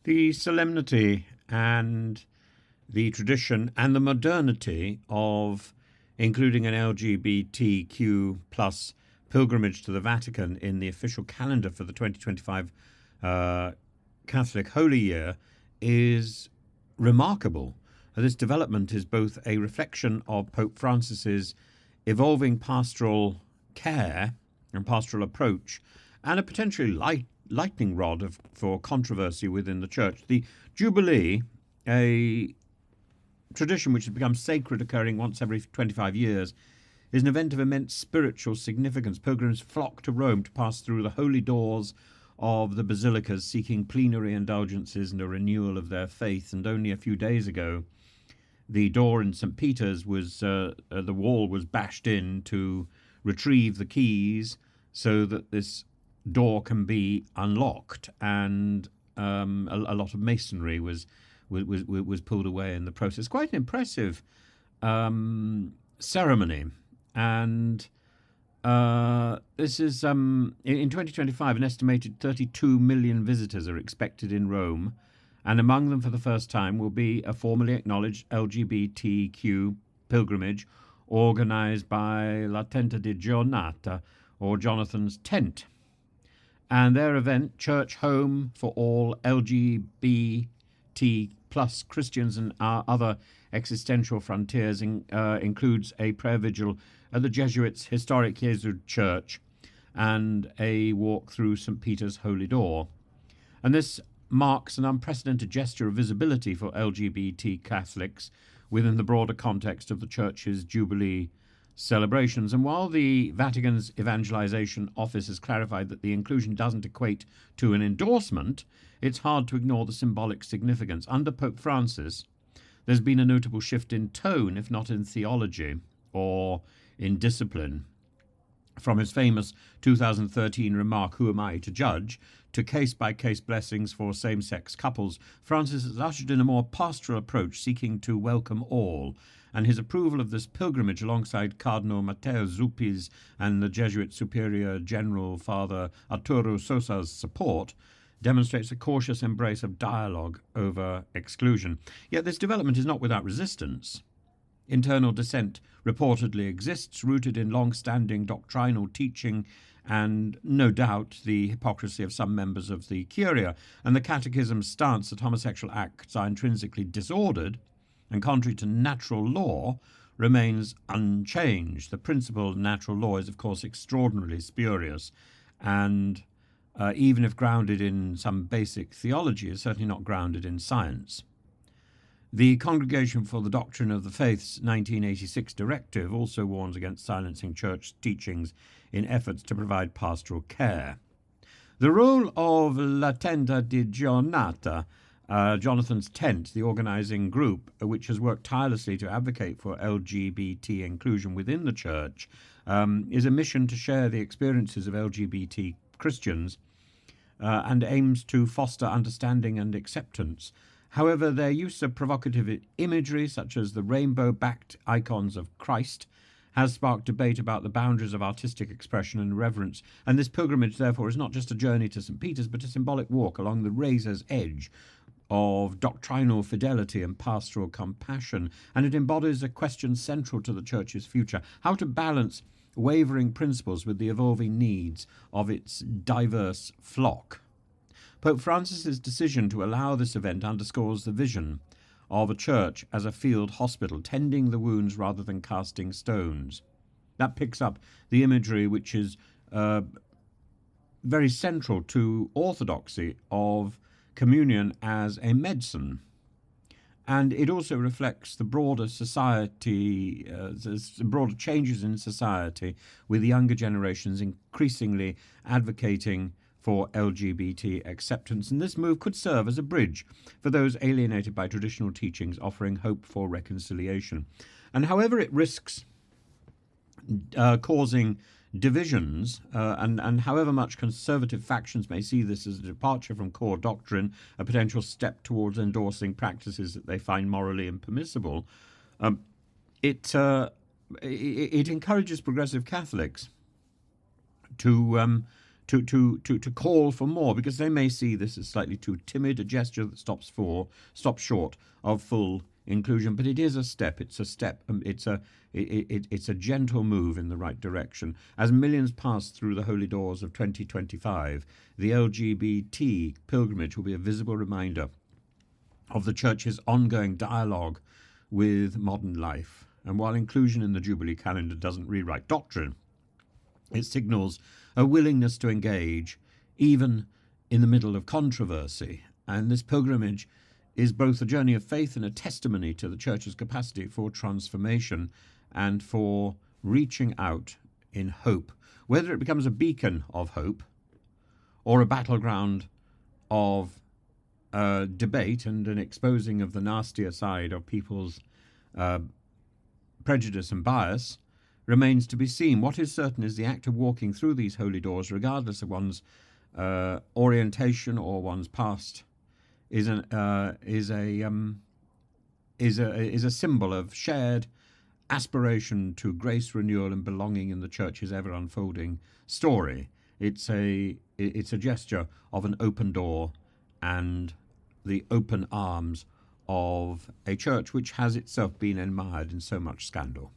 The solemnity and the tradition and the modernity of including an LGBTQ plus pilgrimage to the Vatican in the official calendar for the 2025 Catholic Holy Year is remarkable. This development is both a reflection of Pope Francis's evolving pastoral care and pastoral approach and a potentially lightning rod for controversy within the Church. The Jubilee, a tradition which has become sacred, occurring once every 25 years, is an event of immense spiritual significance. Pilgrims flock to Rome to pass through the holy doors of the basilicas, seeking plenary indulgences and a renewal of their faith. And only a few days ago, the door in St. Peter's was, the wall was bashed in to retrieve the keys so that this door can be unlocked, and a lot of masonry was pulled away in the process. Quite an impressive ceremony, and this is in 2025 an estimated 32 million visitors are expected in Rome, and among them for the first time will be a formally acknowledged LGBTQ pilgrimage organised by La Tenda di Giornata, or Jonathan's Tent. And their event, Church Home for All LGBT plus Christians and other existential frontiers, includes a prayer vigil at the Jesuits' historic Jesuit Church and a walk through St. Peter's Holy Door. And this marks an unprecedented gesture of visibility for LGBT Catholics within the broader context of the Church's Jubilee celebrations. And while the Vatican's Evangelization Office has clarified that the inclusion doesn't equate to an endorsement, it's hard to ignore the symbolic significance. Under Pope Francis, there's been a notable shift in tone, if not in theology or in discipline. From his famous 2013 remark, "Who am I to judge?" to case-by-case blessings for same-sex couples, Francis has ushered in a more pastoral approach, seeking to welcome all. And his approval of this pilgrimage, alongside Cardinal Matteo Zuppi's and the Jesuit Superior General Father Arturo Sosa's support, demonstrates a cautious embrace of dialogue over exclusion. Yet this development is not without resistance. Internal dissent reportedly exists, rooted in long-standing doctrinal teaching and, no doubt, the hypocrisy of some members of the Curia, and the Catechism's stance that homosexual acts are intrinsically disordered and contrary to natural law remains unchanged. The principle of natural law is, of course, extraordinarily spurious, and even if grounded in some basic theology, is certainly not grounded in science. The Congregation for the Doctrine of the Faith's 1986 directive also warns against silencing church teachings in efforts to provide pastoral care. The role of La Tenda di Giornata, Jonathan's Tent, the organising group which has worked tirelessly to advocate for LGBT inclusion within the church, is a mission to share the experiences of LGBT Christians and aims to foster understanding and acceptance. However, their use of provocative imagery, such as the rainbow-backed icons of Christ, has sparked debate about the boundaries of artistic expression and reverence, and this pilgrimage, therefore, is not just a journey to St. Peter's, but a symbolic walk along the razor's edge of doctrinal fidelity and pastoral compassion, and it embodies a question central to the Church's future: how to balance wavering principles with the evolving needs of its diverse flock. Pope Francis's decision to allow this event underscores the vision of a church as a field hospital, tending the wounds rather than casting stones. That picks up the imagery which is very central to orthodoxy of communion as a medicine. And it also reflects the broader society, broader changes in society, with the younger generations increasingly advocating for LGBT acceptance. And this move could serve as a bridge for those alienated by traditional teachings, offering hope for reconciliation. And however it risks causing divisions, and however much conservative factions may see this as a departure from core doctrine, a potential step towards endorsing practices that they find morally impermissible, it encourages progressive Catholics to to call for more, because they may see this as slightly too timid a gesture that stops short of full inclusion. But it is a step. It's a step. It's a gentle move in the right direction. As millions pass through the holy doors of 2025, the LGBT pilgrimage will be a visible reminder of the Church's ongoing dialogue with modern life. And while inclusion in the Jubilee calendar doesn't rewrite doctrine, it signals a willingness to engage even in the middle of controversy. And this pilgrimage is both a journey of faith and a testimony to the Church's capacity for transformation and for reaching out in hope. Whether it becomes a beacon of hope or a battleground of debate and an exposing of the nastier side of people's prejudice and bias remains to be seen. What is certain is the act of walking through these holy doors, regardless of one's orientation or one's past, is a symbol of shared aspiration to grace, renewal, and belonging in the Church's ever-unfolding story. It's a gesture of an open door and the open arms of a church which has itself been admired in so much scandal.